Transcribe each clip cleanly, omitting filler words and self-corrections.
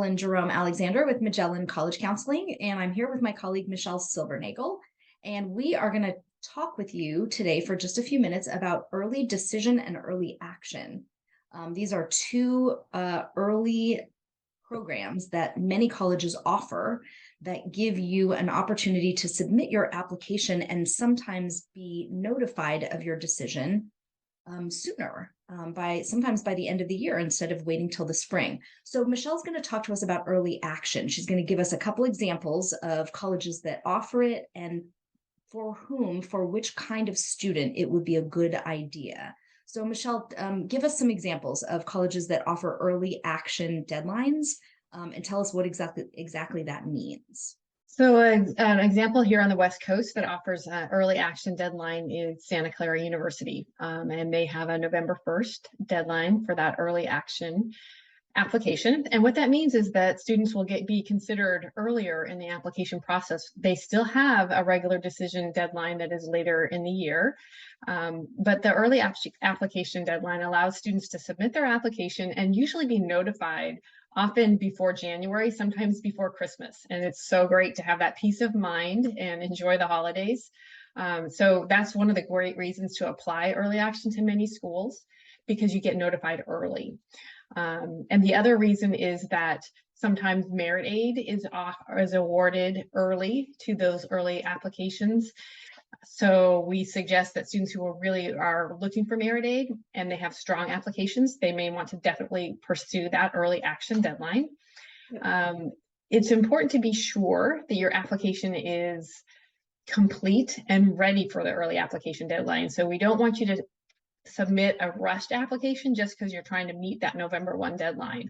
Evelyn Jerome-Alexander with Magellan College Counseling, and I'm here with my colleague, Michelle Silbernagel, and we are going to talk with you today for just a few minutes about early decision and early action. These are two early programs that many colleges offer that give you an opportunity to submit your application and sometimes be notified of your decision sooner, sometimes by the end of the year instead of waiting till the spring. So Michelle's going to talk to us about early action. She's going to give us a couple examples of colleges that offer it and for which kind of student it would be a good idea. So Michelle, give us some examples of colleges that offer early action deadlines and tell us what exactly that means. So an example here on the West Coast that offers an early action deadline is Santa Clara University, and they have a November 1st deadline for that early action application. And what that means is that students will be considered earlier in the application process. They still have a regular decision deadline that is later in the year, but the early application deadline allows students to submit their application and usually be notified often before January, sometimes before Christmas. And it's so great to have that peace of mind and enjoy the holidays. So that's one of the great reasons to apply early action to many schools, because you get notified early. And the other reason is that sometimes merit aid is awarded early to those early applications. So we suggest that students who are looking for merit aid and they have strong applications, they may want to definitely pursue that early action deadline. It's important to be sure that your application is complete and ready for the early application deadline. So we don't want you to submit a rushed application just because you're trying to meet that November 1 deadline.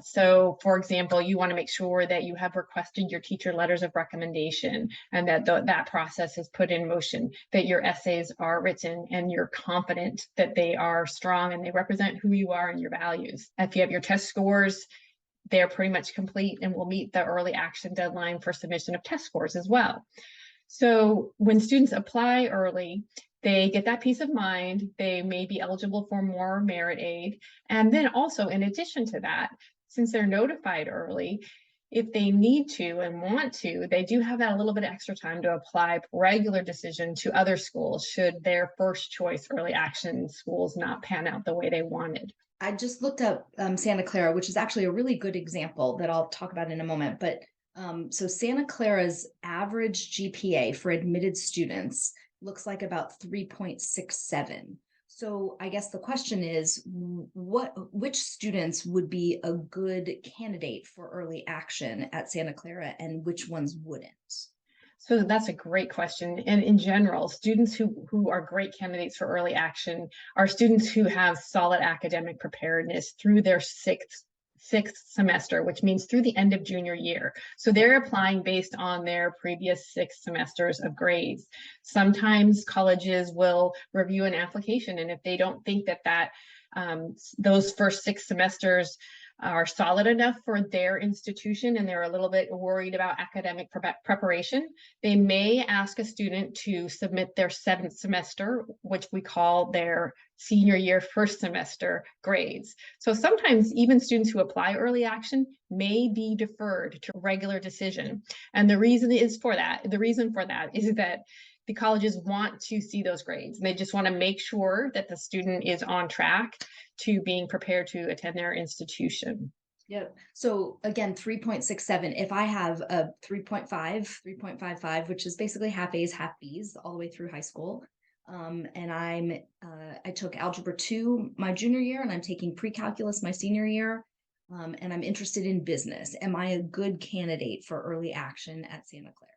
So for example, you want to make sure that you have requested your teacher letters of recommendation and that that process is put in motion, that your essays are written and you're confident that they are strong and they represent who you are and your values. If you have your test scores, they're pretty much complete and will meet the early action deadline for submission of test scores as well. So when students apply early, they get that peace of mind. They may be eligible for more merit aid. And then also, in addition to that, since they're notified early, if they need to and want to, they do have that a little bit of extra time to apply regular decision to other schools should their first choice early action schools not pan out the way they wanted. I just looked up Santa Clara, which is actually a really good example that I'll talk about in a moment. But so Santa Clara's average GPA for admitted students looks like about 3.67. So I guess the question is, which students would be a good candidate for early action at Santa Clara and which ones wouldn't? So that's a great question. And in general, students who are great candidates for early action are students who have solid academic preparedness through their sixth semester, which means through the end of junior year. So they're applying based on their previous 6 semesters of grades. Sometimes colleges will review an application, and if they don't think that those first 6 semesters are solid enough for their institution and they're a little bit worried about academic preparation, they may ask a student to submit their 7th semester, which we call their senior year first semester grades. So sometimes even students who apply early action may be deferred to regular decision. And the reason for that is that the colleges want to see those grades. And they just want to make sure that the student is on track to being prepared to attend their institution. Yep. So again, 3.67. If I have a 3.5, 3.55, which is basically half A's, half B's all the way through high school. And I took Algebra 2 my junior year, and I'm taking pre-calculus my senior year. And I'm interested in business. Am I a good candidate for early action at Santa Clara?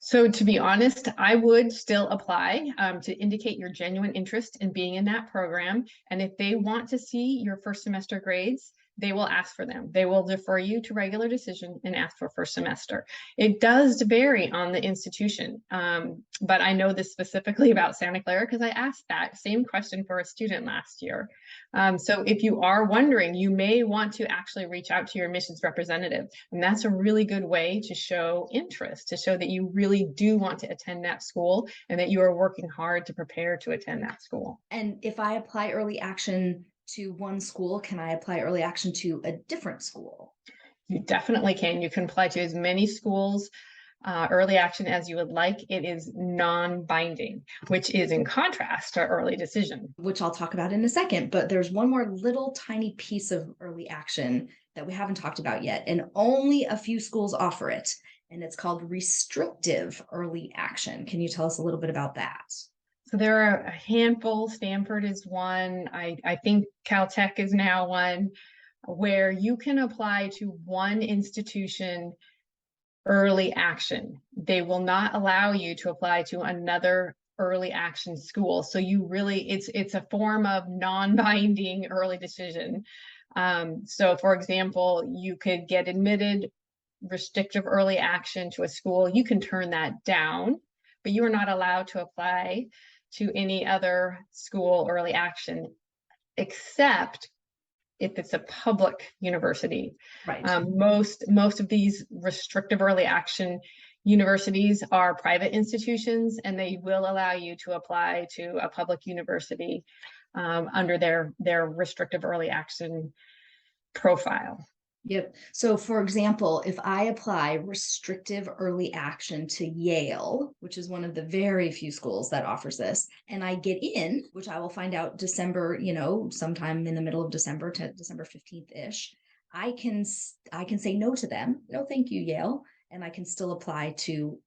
So to be honest, I would still apply to indicate your genuine interest in being in that program. And if they want to see your first semester grades, they will ask for them. They will defer you to regular decision and ask for first semester. It does vary on the institution, but I know this specifically about Santa Clara because I asked that same question for a student last year. So if you are wondering, you may want to actually reach out to your admissions representative. And that's a really good way to show interest, to show that you really do want to attend that school and that you are working hard to prepare to attend that school. And if I apply early action to one school, can I apply early action to a different school? You definitely can. You can apply to as many schools early action as you would like. It is non-binding, which is in contrast to early decision. Which I'll talk about in a second, but there's one more little tiny piece of early action that we haven't talked about yet, and only a few schools offer it, and it's called restrictive early action. Can you tell us a little bit about that? So there are a handful. Stanford is one. I think Caltech is now one, where you can apply to one institution early action. They will not allow you to apply to another early action school. So you really, it's a form of non-binding early decision. So for example, you could get admitted restrictive early action to a school. You can turn that down, but you are not allowed to apply to any other school early action, except if it's a public university. Right. Most of these restrictive early action universities are private institutions, and they will allow you to apply to a public university under their restrictive early action profile. Yep. So for example, if I apply restrictive early action to Yale, which is one of the very few schools that offers this, and I get in, which I will find out December, sometime in the middle of December to December 15th-ish, I can say no to them. No, thank you, Yale. And I can still apply to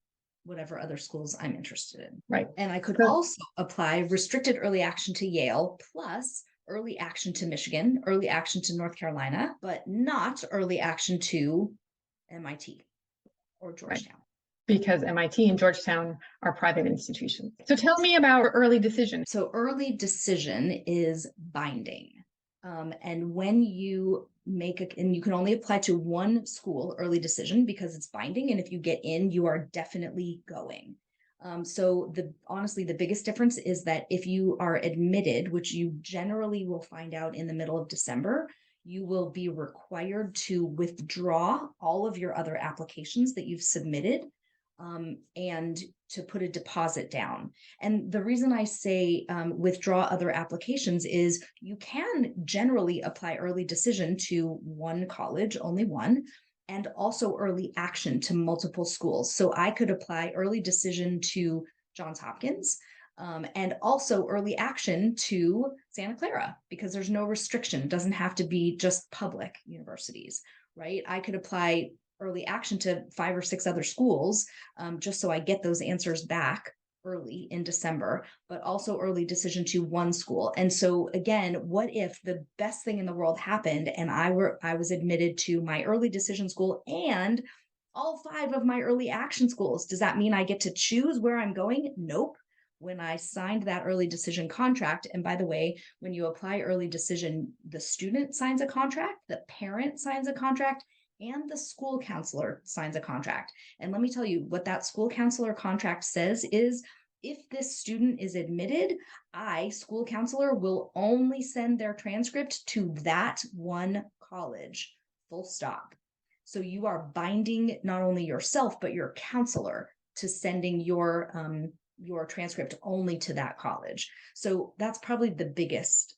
whatever other schools I'm interested in. Right. And I could also apply restricted early action to Yale plus early action to Michigan, early action to North Carolina, but not early action to MIT or Georgetown. Right. Because MIT and Georgetown are private institutions. So tell me about early decision. So early decision is binding. And when you and you can only apply to one school early decision because it's binding. And if you get in, you are definitely going. So honestly, the biggest difference is that if you are admitted, which you generally will find out in the middle of December, you will be required to withdraw all of your other applications that you've submitted and to put a deposit down. And the reason I say withdraw other applications is you can generally apply early decision to one college, only one, and also early action to multiple schools. So I could apply early decision to Johns Hopkins and also early action to Santa Clara because there's no restriction. It doesn't have to be just public universities, right? I could apply early action to 5 or 6 other schools just so I get those answers back early in December, but also early decision to one school. And so again, what if the best thing in the world happened and I was admitted to my early decision school and all 5 of my early action schools? Does that mean I get to choose where I'm going? Nope. When I signed that early decision contract, and by the way, when you apply early decision, the student signs a contract, the parent signs a contract, and the school counselor signs a contract. And let me tell you what that school counselor contract says is if this student is admitted, school counselor, will only send their transcript to that one college, full stop. So you are binding not only yourself, but your counselor to sending your transcript only to that college. So that's probably the biggest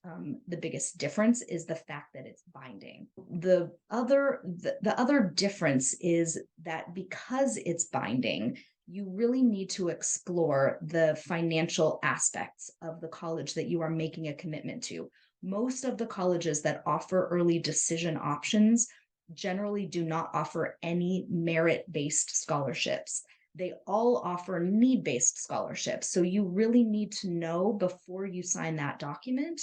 difference is the fact that it's binding. The other difference is that because it's binding, you really need to explore the financial aspects of the college that you are making a commitment to. Most of the colleges that offer early decision options generally do not offer any merit-based scholarships. They all offer need-based scholarships. So you really need to know before you sign that document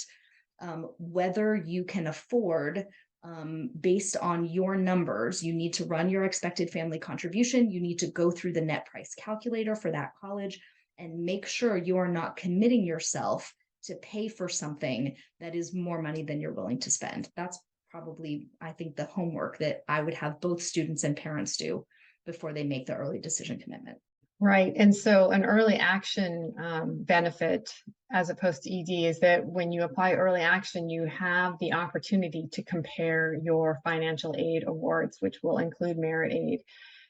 whether you can afford, based on your numbers. You need to run your expected family contribution. You need to go through the net price calculator for that college and make sure you are not committing yourself to pay for something that is more money than you're willing to spend. That's probably, I think, the homework that I would have both students and parents do before they make the early decision commitment. Right. And so an early action benefit as opposed to ED is that when you apply early action, you have the opportunity to compare your financial aid awards, which will include merit aid.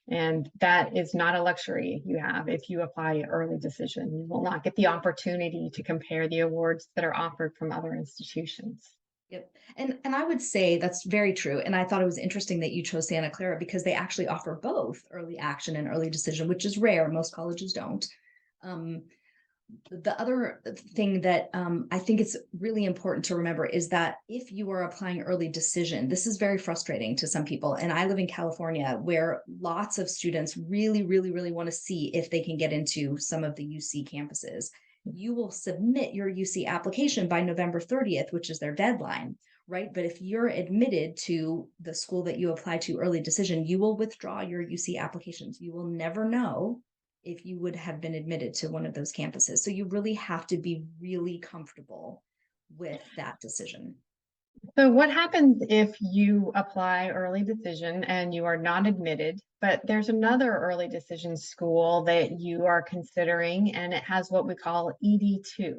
And that is not a luxury you have if you apply early decision. You will not get the opportunity to compare the awards that are offered from other institutions. Yep. And I would say that's very true. And I thought it was interesting that you chose Santa Clara because they actually offer both early action and early decision, which is rare. Most colleges don't. Um, the other thing that I think it's really important to remember is that if you are applying early decision, this is very frustrating to some people. And I live in California where lots of students really, really, really want to see if they can get into some of the UC campuses. You will submit your UC application by November 30th, which is their deadline, right? But if you're admitted to the school that you apply to early decision, you will withdraw your UC applications. You will never know if you would have been admitted to one of those campuses. So you really have to be really comfortable with that decision. So what happens if you apply early decision and you are not admitted, but there's another early decision school that you are considering and it has what we call ED2?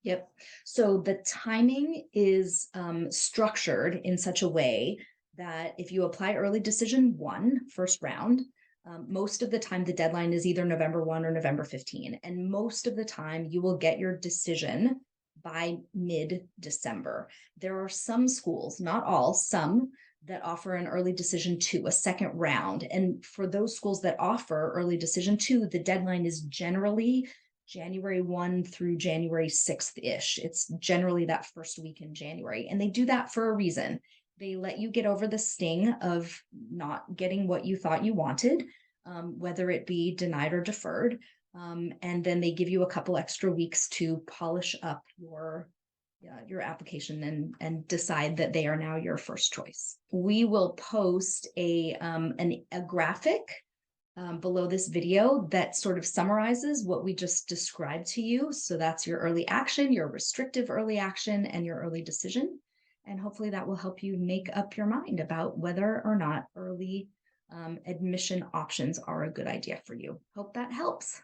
Yep. So the timing is structured in such a way that if you apply early decision one, first round, most of the time the deadline is either November 1 or November 15. And most of the time you will get your decision by mid-December. There are some schools, not all, some that offer an early decision two, a second round. And for those schools that offer early decision two, the deadline is generally January 1 through January 6th-ish. It's generally that first week in January. And they do that for a reason. They let you get over the sting of not getting what you thought you wanted, whether it be denied or deferred. And then they give you a couple extra weeks to polish up your application and decide that they are now your first choice. We will post a graphic below this video that sort of summarizes what we just described to you. So that's your early action, your restrictive early action, and your early decision. And hopefully that will help you make up your mind about whether or not early admission options are a good idea for you. Hope that helps.